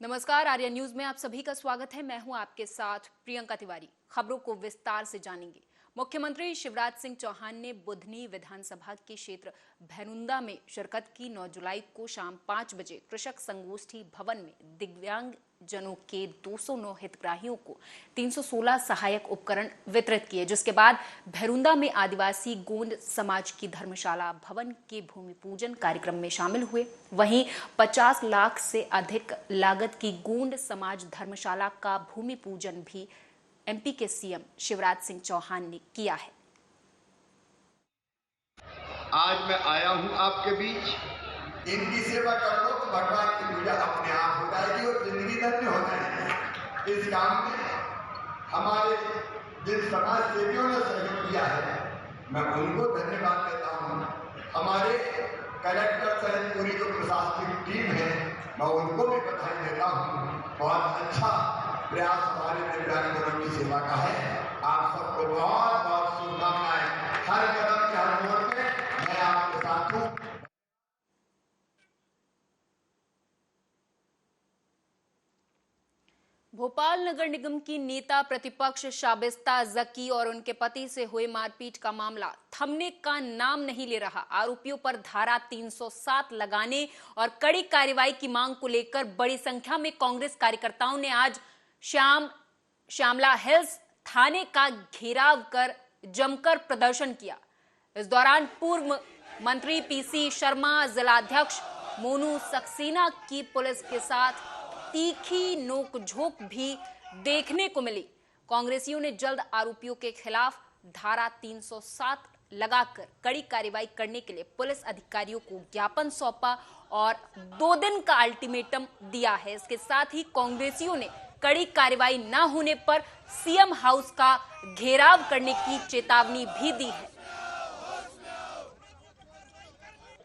नमस्कार, आर्या न्यूज में आप सभी का स्वागत है। मैं हूं आपके साथ प्रियंका तिवारी। खबरों को विस्तार से जानेंगे। मुख्यमंत्री शिवराज सिंह चौहान ने बुधनी विधानसभा के क्षेत्र भैरुंदा में शिरकत की। 9 जुलाई को शाम 5 बजे कृषक संगोष्ठी भवन में दिव्यांग जनों के 209 हितग्राहियों को 316 सहायक उपकरण वितरित किए, जिसके बाद भैरुंदा में आदिवासी गोंड समाज की धर्मशाला भवन के भूमि पूजन कार्यक्रम में शामिल हुए। वहीं 50 लाख से अधिक लागत की गोंड समाज धर्मशाला का भूमि पूजन भी एमपी के सीएम शिवराज सिंह चौहान ने किया है। आज मैं आया हूं आपके बीच। इनकी सेवा कर लो तो भगवान की पूजा अपने आप हो जाएगी और जिंदगी धन्य हो जाएगी। इस काम में हमारे जिन समाज सेवियों ने सहयोग किया है, मैं उनको धन्यवाद देता हूँ। हमारे कलेक्टर सहित पूरी जो प्रशासनिक टीम है, मैं उनको भी बधाई देता हूँ। बहुत अच्छा प्रयास हमारे दिव्यांगजनों की सेवा का है। आप सबको बहुत बहुत शुभकामनाएं। हर कदम के हर मोड़ पे मैं आपके साथ हूँ। भोपाल नगर निगम की नेता प्रतिपक्ष शाबिस्ता जकी और उनके पति से हुए मारपीट का मामला थमने का नाम नहीं ले रहा। आरोपियों पर धारा 307 लगाने और कड़ी कार्रवाई की मांग को लेकर बड़ी संख्या में कांग्रेस कार्यकर्ताओं ने आज श्यामला हिल्स थाने का घेराव कर जमकर प्रदर्शन किया। इस दौरान पूर्व मंत्री पीसी शर्मा, जिलाध्यक्ष मोनू सक्सेना की पुलिस के साथ तीखी नोकझोंक भी देखने को मिली। कांग्रेसियों ने जल्द आरोपियों के खिलाफ धारा 307 लगाकर कड़ी कार्रवाई करने के लिए पुलिस अधिकारियों को ज्ञापन सौंपा और 2 दिन का अल्टीमेटम दिया है। इसके साथ ही कांग्रेसियों ने कड़ी कार्रवाई न होने पर सीएम हाउस का घेराव करने की चेतावनी भी दी है।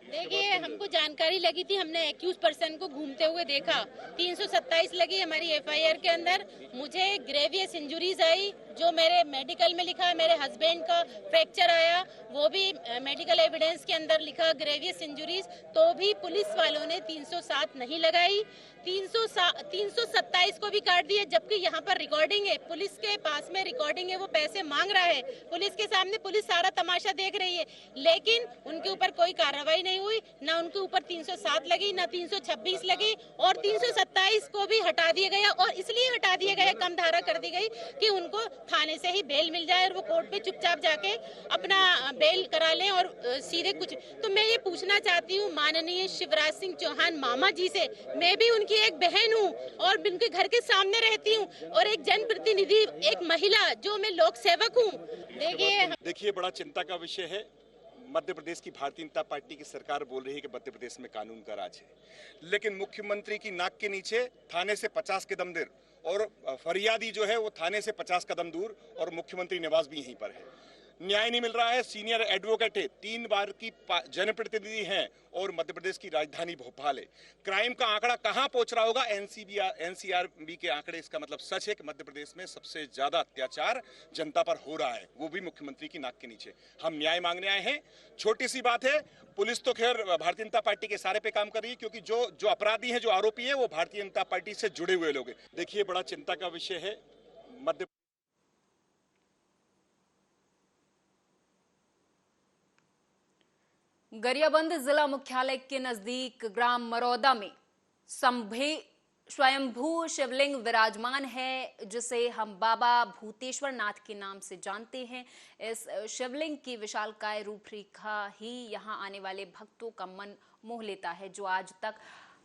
देखिए, हमको जानकारी लगी थी, हमने एक्यूज पर्सन को घूमते हुए देखा। 327 लगी हमारी एफआईआर के अंदर। मुझे ग्रेवियस इंजुरीज आई, जो मेरे मेडिकल में लिखा। मेरे हस्बैंड का फ्रैक्चर आया, वो भी मेडिकल एविडेंस के अंदर लिखा ग्रेवियस इंजुरीज। तो भी पुलिस वालों ने 307 नहीं लगाई, 327 को भी काट दिया। जबकि यहाँ पर रिकॉर्डिंग है, पुलिस के पास में रिकॉर्डिंग है, वो पैसे मांग रहा है पुलिस के सामने। पुलिस सारा तमाशा देख रही है, लेकिन उनके ऊपर कोई कार्रवाई नहीं हुई। ना उनके ऊपर 307 लगी, ना 326 लगी, और 327 को भी हटा दिया गया। और इसलिए हटा दिया गया, कम धारा कर दी गई कि उनको थाने से ही बेल मिल जाए और वो कोर्ट पे चुपचाप जाके अपना बेल करा लें और सीधे कुछ। तो मैं ये पूछना चाहती हूँ माननीय शिवराज सिंह चौहान मामा जी से, मैं भी उनकी एक बहन हूँ और उनके घर के सामने रहती हूँ, और एक जनप्रतिनिधि, एक महिला, जो मैं लोक सेवक हूँ। देखिए, बड़ा चिंता का विषय है। मध्य प्रदेश की भारतीय जनता पार्टी की सरकार बोल रही है कि मध्य प्रदेश में कानून का राज है, लेकिन मुख्यमंत्री की नाक के नीचे थाने से 50 कदम दूर और फरियादी जो है वो थाने से 50 कदम दूर, और मुख्यमंत्री निवास भी यहीं पर है। न्याय नहीं मिल रहा है। सीनियर एडवोकेट है, 3 बार की जनप्रतिनिधि हैं, और मध्य प्रदेश की राजधानी भोपाल है। क्राइम का आंकड़ा कहां पहुंच रहा होगा? एनसीआरबी के आंकड़े इसका मतलब सच है कि मध्य प्रदेश में सबसे ज्यादा अत्याचार जनता पर हो रहा है, वो भी मुख्यमंत्री की नाक के नीचे। हम न्याय मांगने आए हैं। छोटी सी बात है, पुलिस तो खैर भारतीय जनता पार्टी के सारे पे काम कर रही है, क्योंकि जो अपराधी हैं, जो आरोपी हैं, वो भारतीय जनता पार्टी से जुड़े हुए लोग हैं। देखिए, बड़ा चिंता का विषय है। मध्य गरियाबंद जिला मुख्यालय के नजदीक ग्राम मरौदा में स्वयंभू शिवलिंग विराजमान है, जिसे हम बाबा भूतेश्वर नाथ के नाम से जानते हैं। इस शिवलिंग की विशालकाय रूपरेखा ही यहां आने वाले भक्तों का मन मोह लेता है। जो आज तक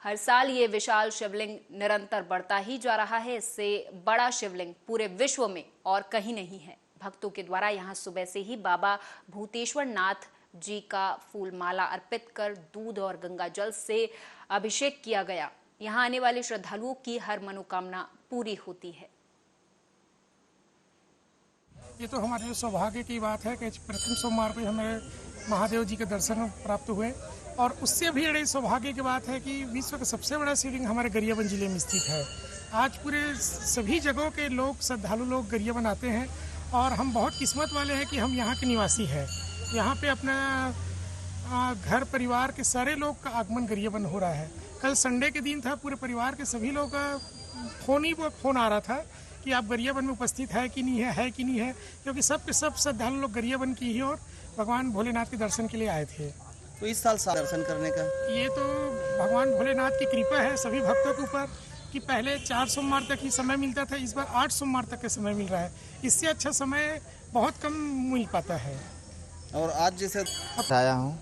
हर साल ये विशाल शिवलिंग निरंतर बढ़ता ही जा रहा है। इससे बड़ा शिवलिंग पूरे विश्व में और कहीं नहीं है। भक्तों के द्वारा यहाँ सुबह से ही बाबा भूतेश्वर नाथ जी का फूल माला अर्पित कर दूध और गंगा जल से अभिषेक किया गया। यहाँ आने वाले श्रद्धालुओं की हर मनोकामना पूरी होती है। ये तो हमारे लिए सौभाग्य की बात है कि प्रथम सोमवार को हमें महादेव जी के दर्शन प्राप्त हुए, और उससे भी बड़ी सौभाग्य की बात है कि विश्व का सबसे बड़ा शिवलिंग हमारे गरियाबंद जिले में स्थित है। आज पूरे सभी जगहों के लोग, श्रद्धालु लोग गरियाबंद आते हैं, और हम बहुत किस्मत वाले हैं कि हम यहाँ के निवासी हैं। यहाँ पे अपना घर परिवार के सारे लोग का आगमन गरियाबंद हो रहा है। कल संडे के दिन था, पूरे परिवार के सभी लोग का फोन आ रहा था कि आप गरियाबंद में उपस्थित है कि नहीं है, क्योंकि सब के सब श्रद्धालु लोग गरियाबंद की ही और भगवान भोलेनाथ के दर्शन के लिए आए थे। तो इस साल दर्शन करने का ये तो भगवान भोलेनाथ की कृपा है सभी भक्तों के ऊपर कि पहले 4 सोमवार तक ही समय मिलता था, इस बार 8 सोमवार तक का समय मिल रहा है। इससे अच्छा समय बहुत कम मिल पाता है। और आज जैसे आया हूँ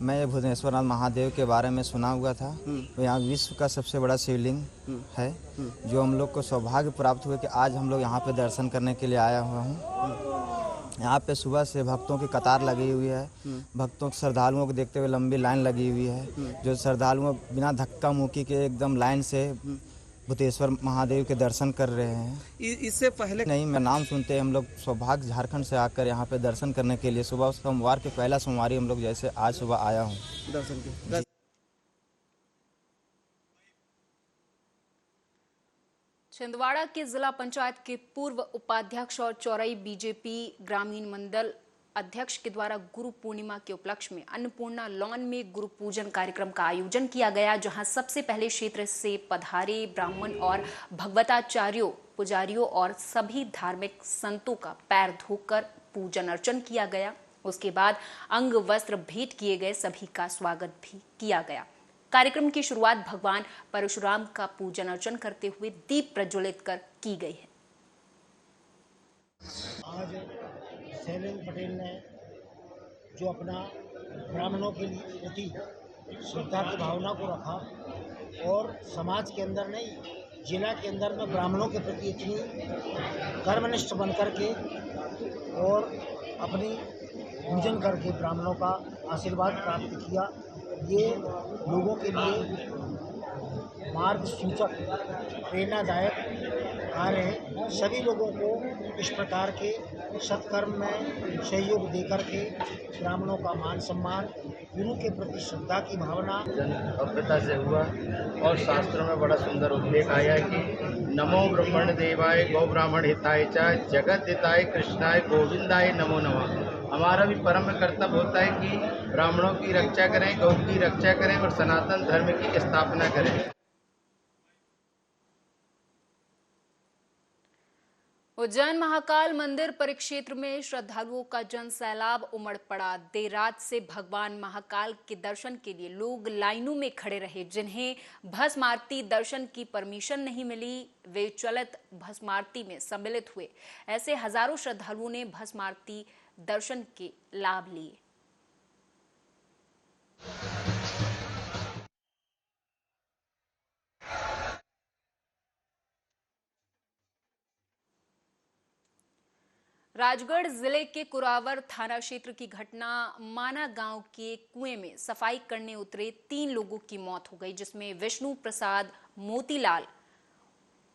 मैं, ये भुवनेश्वरनाथ महादेव के बारे में सुना हुआ था। यहाँ विश्व का सबसे बड़ा शिवलिंग है, जो हम लोग को सौभाग्य प्राप्त हुआ कि आज हम लोग यहाँ पे दर्शन करने के लिए आया हुआ हूँ। यहाँ पे सुबह से भक्तों की कतार लगी हुई है, भक्तों श्रद्धालुओं को देखते हुए लंबी लाइन लगी हुई है, जो श्रद्धालुओं बिना धक्का मुक्की के एकदम लाइन से भूतेश्वर महादेव के दर्शन कर रहे हैं। इससे पहले नहीं, मैं नाम सुनते हम लोग सौभाग्य झारखंड से आकर यहाँ पे दर्शन करने के लिए सुबह सोमवार के पहला सोमवारी हम लोग जैसे आज सुबह आया हूँ दर्शन के। छिंदवाड़ा के जिला पंचायत के पूर्व उपाध्यक्ष और चौरई बीजेपी ग्रामीण मंडल अध्यक्ष के द्वारा गुरु पूर्णिमा के उपलक्ष्य में अन्नपूर्णा लॉन में गुरु पूजन कार्यक्रम का आयोजन किया गया, जहां सबसे पहले क्षेत्र से पधारे ब्राह्मण और भगवताचार्यों, पुजारियों और सभी धार्मिक संतों का पैर धोकर पूजन अर्चन किया गया। उसके बाद अंग वस्त्र भेंट किए गए, सभी का स्वागत भी किया गया। कार्यक्रम की शुरुआत भगवान परशुराम का पूजन अर्चन करते हुए दीप प्रज्वलित कर की गई है। आज शैलेंद्र पटेल ने जो अपना ब्राह्मणों के प्रति श्रद्धा की भावना को रखा और समाज के अंदर नहीं, जिला के अंदर में ब्राह्मणों के प्रति इतनी कर्मनिष्ठ बन करके और अपनी पूजन करके ब्राह्मणों का आशीर्वाद प्राप्त किया, ये लोगों के लिए मार्ग सूचक प्रेरणादायक कार्य है। सभी लोगों को इस प्रकार के सत्कर्म में सहयोग देकर के ब्राह्मणों का मान सम्मान, गुरु के प्रति श्रद्धा की भावना भव्यता से हुआ। और शास्त्रों में बड़ा सुंदर उल्लेख आया है कि नमो ब्रह्मण देवाय गौ ब्राह्मण हिताय च जगत हिताय कृष्णाय गोविंदाय नमो नमः। हमारा भी परम कर्तव्य होता है कि ब्राह्मणों की रक्षा करें, गौ की रक्षा करें और सनातन धर्म की स्थापना करें। उज्जैन महाकाल मंदिर परिक्षेत्र में श्रद्धालुओं का जन सैलाब उमड़ पड़ा। देर रात से भगवान महाकाल के दर्शन के लिए लोग लाइनों में खड़े रहे। जिन्हें भस्म आरती दर्शन की परमिशन नहीं मिली, वे चलित भस्म आरती में सम्मिलित हुए। ऐसे हजारों श्रद्धालुओं ने भस्म आरती दर्शन के लाभ लिए। राजगढ़ जिले के कुरावर थाना क्षेत्र की घटना, माना गांव के कुएं में सफाई करने उतरे 3 लोगों की मौत हो गई, जिसमें विष्णु प्रसाद, मोतीलाल,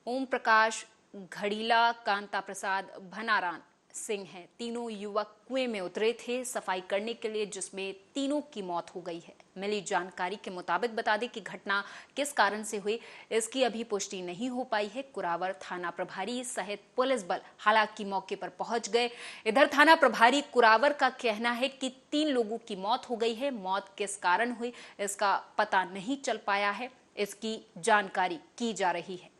ओम प्रकाश घड़ीला, कांता प्रसाद, भनारान सिंह हैं। तीनों युवक कुएं में उतरे थे सफाई करने के लिए, जिसमें तीनों की मौत हो गई है। मिली जानकारी के मुताबिक बता दें कि घटना किस कारण से हुई, इसकी अभी पुष्टि नहीं हो पाई है। कुरावर थाना प्रभारी सहित पुलिस बल हालांकि मौके पर पहुंच गए। इधर थाना प्रभारी कुरावर का कहना है कि 3 लोगों की मौत हो गई है। मौत किस कारण हुई इसका पता नहीं चल पाया है, इसकी जानकारी की जा रही है।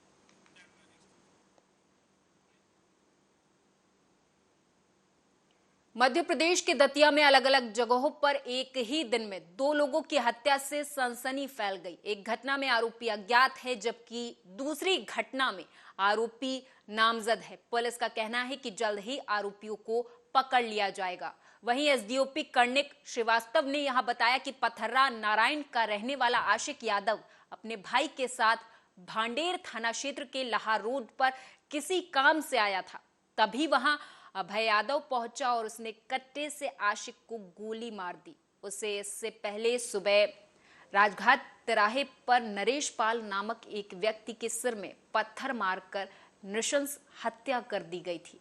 मध्य प्रदेश के दतिया में अलग अलग जगहों पर एक ही दिन में 2 लोगों की हत्या से सनसनी फैल गई। एक घटना में आरोपी अज्ञात है, जबकि दूसरी घटना में आरोपी नामजद है। पुलिस का कहना है कि जल्द ही आरोपियों को पकड़ लिया जाएगा। वहीं एसडीओपी कर्णिक श्रीवास्तव ने यहां बताया कि पथर्रा नारायण का रहने वाला आशिक यादव अपने भाई के साथ भांडेर थाना क्षेत्र के लाहार रोड पर किसी काम से आया था। तभी वहां अभय यादव पहुंचा और उसने कट्टे से आशिक को गोली मार दी। उसे इससे पहले सुबह राजघाट तिराहे पर नरेश पाल नामक एक व्यक्ति के सिर में पत्थर मारकर नृशंस हत्या कर दी गई थी।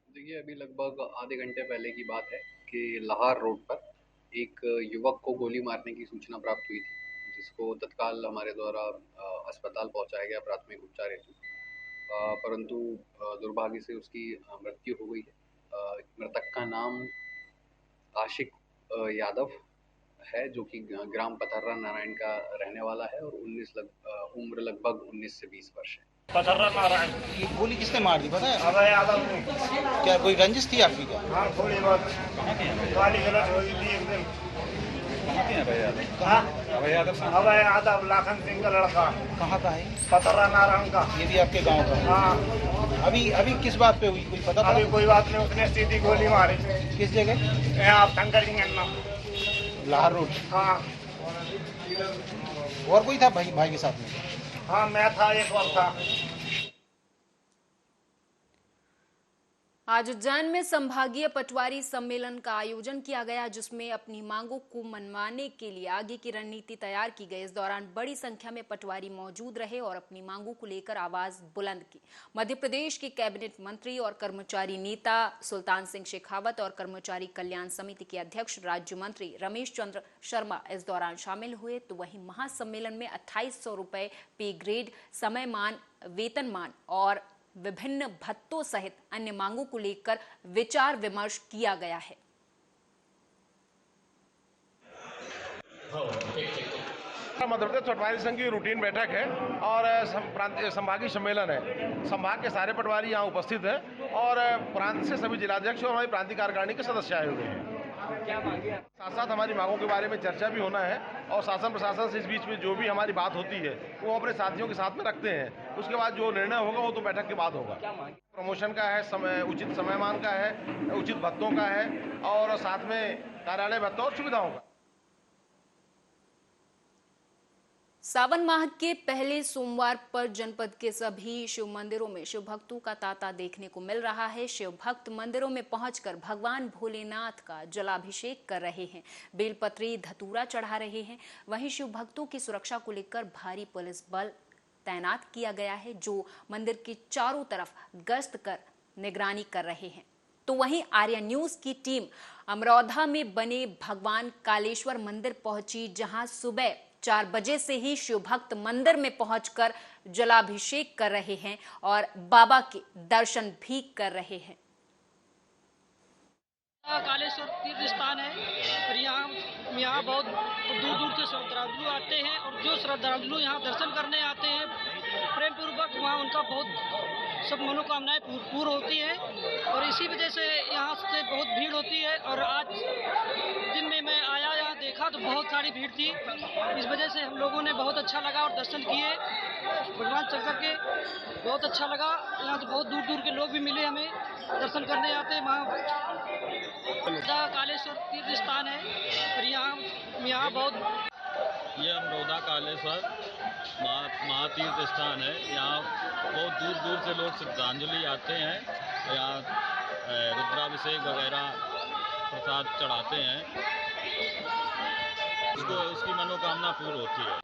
देखिए, अभी लगभग आधे घंटे पहले की बात है कि लाहार रोड पर एक युवक को गोली मारने की सूचना प्राप्त हुई थी, जिसको तत्काल हमारे द्वारा अस्पताल पहुंचाया गया प्राथमिक उपचार हेतु। परंतु दुर्भाग्य से उसकी मृत्यु हो गई है। मृतक का नाम आशिक यादव है जो कि ग्राम पथर्रा नारायण का रहने वाला है और उम्र लगभग 19 से 20 वर्ष है। पथर्रा नारायण, ये गोली किसने मार दी पता है? अभय यादव ने। क्या कोई रंजिश थी आपकी क्या? हाँ, थोड़ी बहुत गाली गलत हो गई थी एक दिन। कहाँ के हैं अभय यादव? हाँ, अभय यादव लाखन सिंह का लड़का। कहाँ का है? पथर्रा नारायण का। ये भी आपके गाँव का? हाँ। अभी किस बात पे हुई कोई पता? अभी कोई बात नहीं, उसने सीधी गोली मारी। किस जगह? यहाँ शंकर जी अन्ना, लाहौर रोड। हाँ। और कोई था भाई के साथ में? हाँ, मैं था, एक और था। आज उज्जैन में संभागीय पटवारी सम्मेलन का आयोजन किया गया, जिसमें अपनी मांगों को मनवाने के लिए आगे की रणनीति तैयार की गई। इस दौरान बड़ी संख्या में पटवारी मौजूद रहे और अपनी मांगों को लेकर आवाज बुलंद की। मध्य प्रदेश के कैबिनेट मंत्री और कर्मचारी नेता सुल्तान सिंह शेखावत और कर्मचारी कल्याण समिति के अध्यक्ष राज्य मंत्री रमेश चंद्र शर्मा इस दौरान शामिल हुए। तो वहीं महासम्मेलन में 2800 रुपए पे ग्रेड, समयमान, वेतनमान और विभिन्न भत्तों सहित अन्य मांगों को लेकर विचार विमर्श किया गया है। मध्य प्रदेश पटवारी संघ की रूटीन बैठक है और संभागीय सम्मेलन है। संभाग के सारे पटवारी यहाँ उपस्थित हैं और प्रांत से सभी जिलाध्यक्ष और हमारी प्रांतीय कार्यकारिणी के सदस्य आए हुए हैं। साथ साथ हमारी मांगों के बारे में चर्चा भी होना है और शासन प्रशासन से इस बीच में जो भी हमारी बात होती है वो अपने साथियों के साथ में रखते हैं। उसके बाद जो निर्णय होगा वो तो बैठक के बाद होगा। प्रमोशन का है, उचित समयमान का है, उचित भत्तों का है और साथ में कार्यालय भत्तों और सुविधाओं का। सावन माह के पहले सोमवार पर जनपद के सभी शिव मंदिरों में शिव भक्तों का तांता देखने को मिल रहा है। शिव भक्त मंदिरों में पहुंचकर भगवान भोलेनाथ का जलाभिषेक कर रहे हैं, बेलपत्री धतूरा चढ़ा रहे हैं। वहीं शिव भक्तों की सुरक्षा को लेकर भारी पुलिस बल तैनात किया गया है, जो मंदिर के चारों तरफ गश्त कर निगरानी कर रहे हैं। तो वहीं आर्या न्यूज की टीम अमरोधा में बने भगवान कालेश्वर मंदिर पहुंची, जहां सुबह 4 बजे से ही शिव भक्त मंदिर में पहुंचकर जलाभिषेक कर रहे हैं और बाबा के दर्शन भी कर रहे हैं। कालेश्वर तीर्थ स्थान है और यहाँ बहुत दूर दूर से श्रद्धालु आते हैं और जो श्रद्धालु यहाँ दर्शन करने आते हैं प्रेम पूर्वक वहाँ उनका बहुत सब मनोकामनाएं पूर्ण होती है और इसी वजह से यहाँ से बहुत भीड़ होती है। और आज दिन में मैं आया यहाँ देखा तो बहुत सारी भीड़ थी, इस वजह से हम लोगों ने बहुत अच्छा लगा और दर्शन किए भगवान शंकर के, बहुत अच्छा लगा। यहाँ से बहुत दूर दूर के लोग भी मिले, हमें दर्शन करने आते हैं। वहाँ कालेश्वर तीर्थ स्थान है और यहाँ बहुत ये अमरोधा कालेश्वर महातीर्थ स्थान है। यहाँ बहुत दूर दूर से लोग श्रद्धांजलि आते हैं, यहाँ रुद्राभिषेक वगैरह प्रसाद चढ़ाते हैं, उसकी मनोकामना पूर्ण होती है।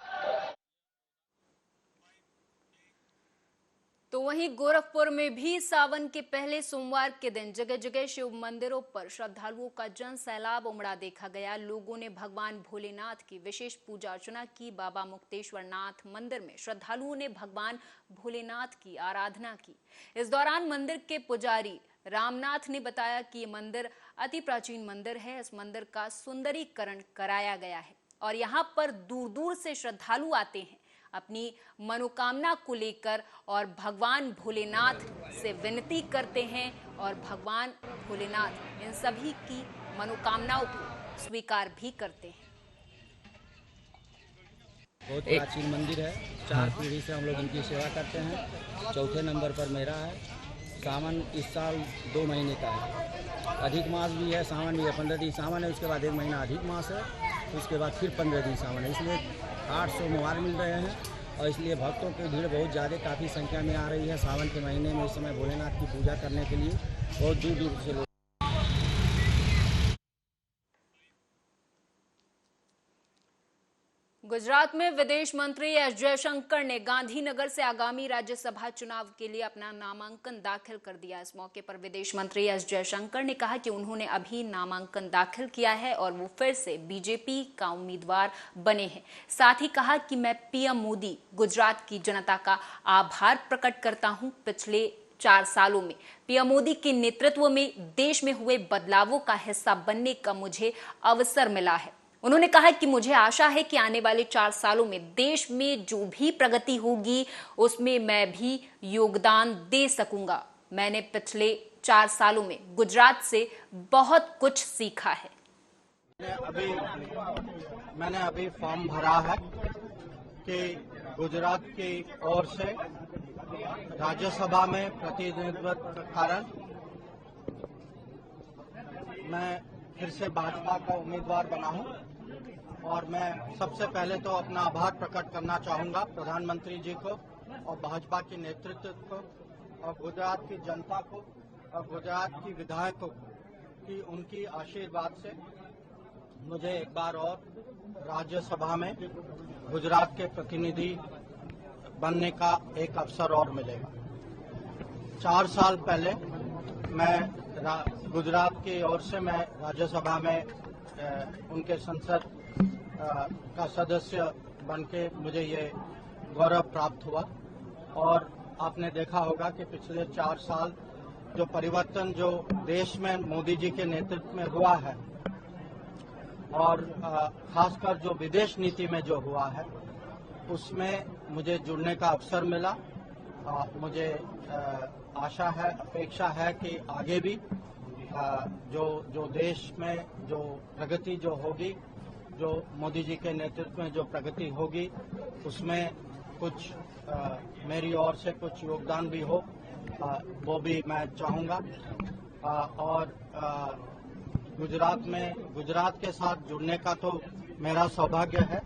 तो वहीं गोरखपुर में भी सावन के पहले सोमवार के दिन जगह जगह शिव मंदिरों पर श्रद्धालुओं का जन सैलाब उमड़ा देखा गया। लोगों ने भगवान भोलेनाथ की विशेष पूजा अर्चना की। बाबा मुक्तेश्वर नाथ मंदिर में श्रद्धालुओं ने भगवान भोलेनाथ की आराधना की। इस दौरान मंदिर के पुजारी रामनाथ ने बताया कि ये मंदिर अति प्राचीन मंदिर है। इस मंदिर का सुंदरीकरण कराया गया है और यहाँ पर दूर दूर से श्रद्धालु आते हैं अपनी मनोकामना को लेकर और भगवान भोलेनाथ से विनती करते हैं और भगवान भोलेनाथ इन सभी की मनोकामनाओं को स्वीकार भी करते हैं। बहुत प्राचीन मंदिर है, 4 पीढ़ी से हम लोग इनकी सेवा करते हैं। चौथे नंबर पर मेरा है। सावन इस साल 2 महीने का है। अधिक मास भी है, सावन भी है, 15 दिन सावन है, उसके बाद 1 महीना अधिक मास है, उसके बाद फिर 15 दिन सावन है। इसलिए 800 मोबाइल मिल रहे हैं और इसलिए भक्तों की भीड़ बहुत ज़्यादा काफ़ी संख्या में आ रही है। सावन के महीने में इस समय भोलेनाथ की पूजा करने के लिए बहुत दूर दूर से लोग। गुजरात में विदेश मंत्री एस जयशंकर ने गांधीनगर से आगामी राज्यसभा चुनाव के लिए अपना नामांकन दाखिल कर दिया। इस मौके पर विदेश मंत्री एस जयशंकर ने कहा कि उन्होंने अभी नामांकन दाखिल किया है और वो फिर से बीजेपी का उम्मीदवार बने हैं। साथ ही कहा कि मैं पीएम मोदी, गुजरात की जनता का आभार प्रकट करता हूं। पिछले 4 सालों में पीएम मोदी के नेतृत्व में देश में हुए बदलावों का हिस्सा बनने का मुझे अवसर मिला है। उन्होंने कहा कि मुझे आशा है कि आने वाले 4 सालों में देश में जो भी प्रगति होगी उसमें मैं भी योगदान दे सकूंगा। मैंने पिछले 4 सालों में गुजरात से बहुत कुछ सीखा है। मैंने अभी फॉर्म भरा है कि गुजरात की ओर से राज्यसभा में प्रतिनिधित्व के कारण मैं फिर से भाजपा का उम्मीदवार बना हूं और मैं सबसे पहले तो अपना आभार प्रकट करना चाहूंगा प्रधानमंत्री जी को और भाजपा के नेतृत्व को और गुजरात की जनता को और गुजरात की विधायकों को कि उनकी आशीर्वाद से मुझे एक बार और राज्यसभा में गुजरात के प्रतिनिधि बनने का एक अवसर और मिलेगा। 4 साल पहले मैं गुजरात की ओर से मैं राज्यसभा में उनके संसद का सदस्य बनके मुझे ये गौरव प्राप्त हुआ और आपने देखा होगा कि पिछले 4 साल जो परिवर्तन जो देश में मोदी जी के नेतृत्व में हुआ है और खासकर जो विदेश नीति में जो हुआ है उसमें मुझे जुड़ने का अवसर मिला। मुझे आशा है, अपेक्षा है कि आगे भी जो देश में जो प्रगति जो होगी, जो मोदी जी के नेतृत्व में जो प्रगति होगी उसमें कुछ मेरी ओर से कुछ योगदान भी हो, वो भी मैं चाहूँगा। और गुजरात के साथ जुड़ने का तो मेरा सौभाग्य है।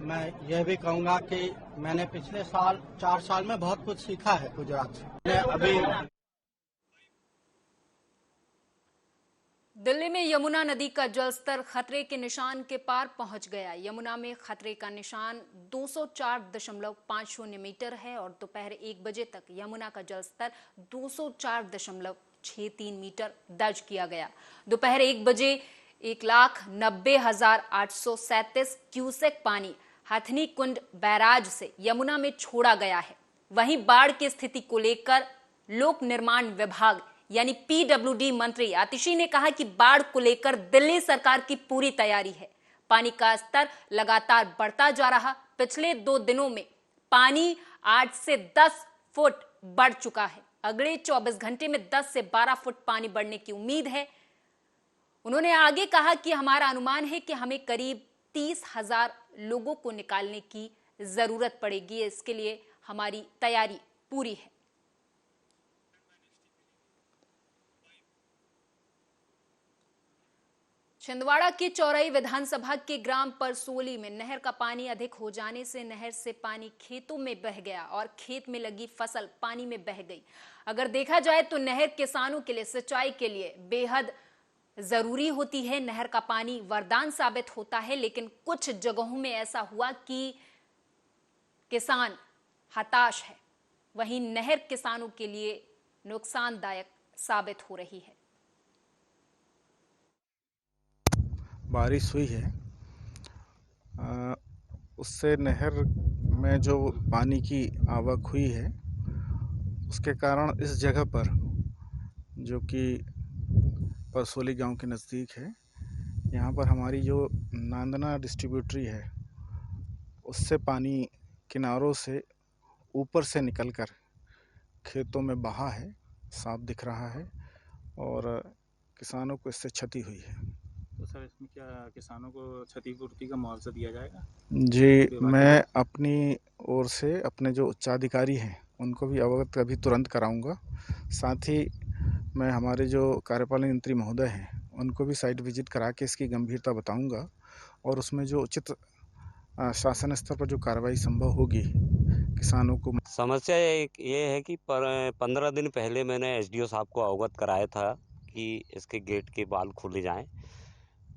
मैं यह भी कहूँगा कि मैंने पिछले 4 साल में बहुत कुछ सीखा है गुजरात से। अभी दिल्ली में यमुना नदी का जलस्तर खतरे के निशान के पार पहुंच गया। यमुना में खतरे का निशान 204.50 मीटर है और दोपहर 1 बजे तक यमुना का जलस्तर 204.63 मीटर दर्ज किया गया। दोपहर 1 बजे 1,90,837 क्यूसेक पानी हथनी कुंड बैराज से यमुना में छोड़ा गया है। वहीं बाढ़ की स्थिति को लेकर लोक निर्माण विभाग यानी पीडब्ल्यूडी मंत्री आतिशी ने कहा कि बाढ़ को लेकर दिल्ली सरकार की पूरी तैयारी है। पानी का स्तर लगातार बढ़ता जा रहा। पिछले 2 दिनों में पानी 8 से 10 फुट बढ़ चुका है। अगले 24 घंटे में 10 से 12 फुट पानी बढ़ने की उम्मीद है। उन्होंने आगे कहा कि हमारा अनुमान है कि हमें करीब 30,000 लोगों को निकालने की जरूरत पड़ेगी। इसके लिए हमारी तैयारी पूरी है। छिंदवाड़ा की चौरई विधानसभा के ग्राम परसोली में नहर का पानी अधिक हो जाने से नहर से पानी खेतों में बह गया और खेत में लगी फसल पानी में बह गई। अगर देखा जाए तो नहर किसानों के लिए सिंचाई के लिए बेहद जरूरी होती है। नहर का पानी वरदान साबित होता है, लेकिन कुछ जगहों में ऐसा हुआ कि किसान हताश है। वहीं नहर किसानों के लिए नुकसानदायक साबित हो रही है। बारिश हुई है, उससे नहर में जो पानी की आवक हुई है उसके कारण इस जगह पर जो कि परसोली गांव के नज़दीक है, यहाँ पर हमारी जो नांदना डिस्ट्रीब्यूटरी है उससे पानी किनारों से ऊपर से निकलकर खेतों में बहा है, साफ दिख रहा है और किसानों को इससे क्षति हुई है। तो सर इसमें क्या किसानों को क्षतिपूर्ति का मुआवजा दिया जाएगा? जी, मैं अपनी ओर से अपने जो उच्चाधिकारी हैं उनको भी अवगत अभी तुरंत कराऊंगा। साथ ही मैं हमारे जो कार्यपालन मंत्री महोदय हैं उनको भी साइट विजिट करा के इसकी गंभीरता बताऊंगा और उसमें जो उचित शासन स्तर पर जो कार्रवाई संभव होगी किसानों को। समस्या ये है कि 15 दिन पहले मैंने एसडीओ साहब को अवगत कराया था कि इसके गेट के बाल खुले जाएं,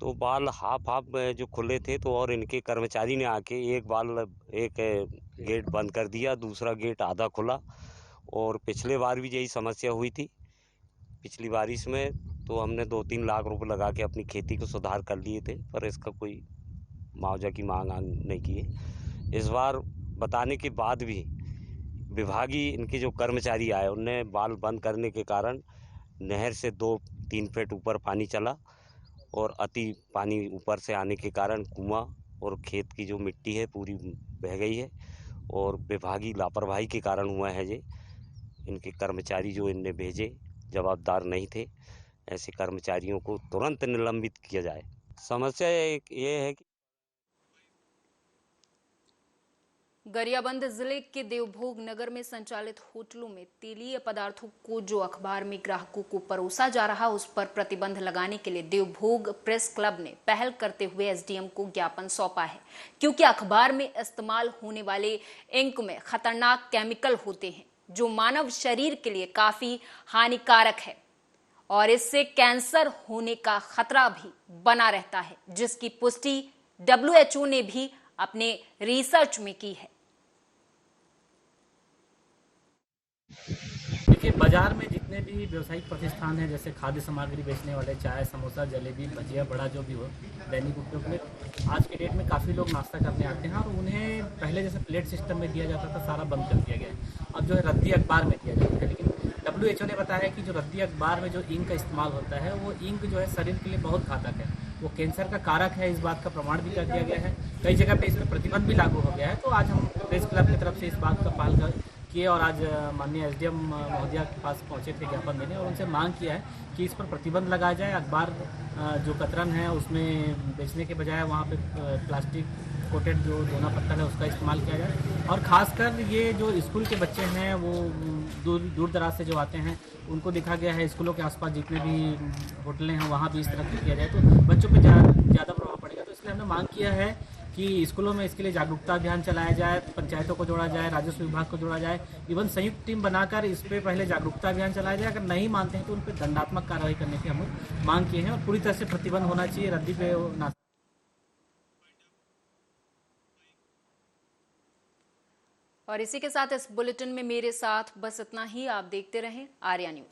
तो बाल हाफ जो खुले थे तो और इनके कर्मचारी ने आके एक गेट बंद कर दिया, दूसरा गेट आधा खुला। और पिछले बार भी यही समस्या हुई थी। पिछली बारिश में तो हमने 2-3 लाख रुपए लगा के अपनी खेती को सुधार कर लिए थे, पर इसका कोई मुआवजा की मांग नहीं की है। इस बार बताने के बाद भी विभागीय इनके जो कर्मचारी आए उनने बाल बंद करने के कारण नहर से 2-3 फीट ऊपर पानी चला और अति पानी ऊपर से आने के कारण कुआं और खेत की जो मिट्टी है पूरी बह गई है और विभागीय लापरवाही के कारण हुआ है ये। इनके कर्मचारी जो इनने भेजे जवाबदार नहीं थे, ऐसे कर्मचारियों को तुरंत निलंबित किया जाए। समस्या एक ये है कि गरियाबंद जिले के देवभोग नगर में संचालित होटलों में तेलीय पदार्थों को जो अखबार में ग्राहकों को परोसा जा रहा उस पर प्रतिबंध लगाने के लिए देवभोग प्रेस क्लब ने पहल करते हुए एसडीएम को ज्ञापन सौंपा है, क्योंकि अखबार में इस्तेमाल होने वाले इंक में खतरनाक केमिकल होते हैं जो मानव शरीर के लिए काफी हानिकारक है और इससे कैंसर होने का खतरा भी बना रहता है, जिसकी पुष्टि WHO ने भी अपने रिसर्च में की है। देखिए, बाजार में जितने भी व्यवसायिक प्रतिष्ठान हैं, जैसे खाद्य सामग्री बेचने वाले, चाय, समोसा, जलेबी, भजिया, बड़ा जो भी हो, दैनिक उपयोग में आज के डेट में काफ़ी लोग नाश्ता करने आते हैं और उन्हें पहले जैसे प्लेट सिस्टम में दिया जाता था, सारा बंद कर दिया गया है। अब जो है रद्दी अखबार में दिया जाता है, लेकिन WHO ने बताया कि जो रद्दी अखबार में जो इंक का इस्तेमाल होता है वो इंक जो है शरीर के लिए बहुत घातक है, वो कैंसर का कारक है। इस बात का प्रमाण भी कर दिया गया है, कई जगह पे इस पर प्रतिबंध भी लागू हो गया है। तो आज हम प्रेस क्लब की तरफ से इस बात का पहल किए और आज माननीय एसडीएम महोदया के पास पहुंचे थे ज्ञापन देने और उनसे मांग किया है कि इस पर प्रतिबंध लगाया जाए। अखबार जो कतरन है उसमें बेचने के बजाय वहाँ पे प्लास्टिक कोटेड जो दोना पत्थर है उसका इस्तेमाल किया जाए और ख़ासकर ये जो स्कूल के बच्चे हैं वो दूर दराज से जो आते हैं उनको देखा गया है स्कूलों के आसपास जितने भी होटलें हैं वहाँ भी इस तरह किया जाए तो बच्चों पर ज़्यादा प्रभाव पड़ेगा। तो इसलिए हमने मांग किया है कि स्कूलों में इसके लिए जागरूकता अभियान चलाया जाए, पंचायतों को जोड़ा जाए, राजस्व विभाग को जोड़ा जाए, इवन संयुक्त टीम बनाकर इस पे पहले जागरूकता अभियान चलाया जाए। अगर नहीं मानते हैं तो उन पर दंडात्मक कार्रवाई करने की हम मांग किए हैं और पूरी तरह से प्रतिबंध होना चाहिए रद्दी पे ना। और इसी के साथ इस बुलेटिन में मेरे साथ बस इतना ही। आप देखते रहें आर्या न्यूज।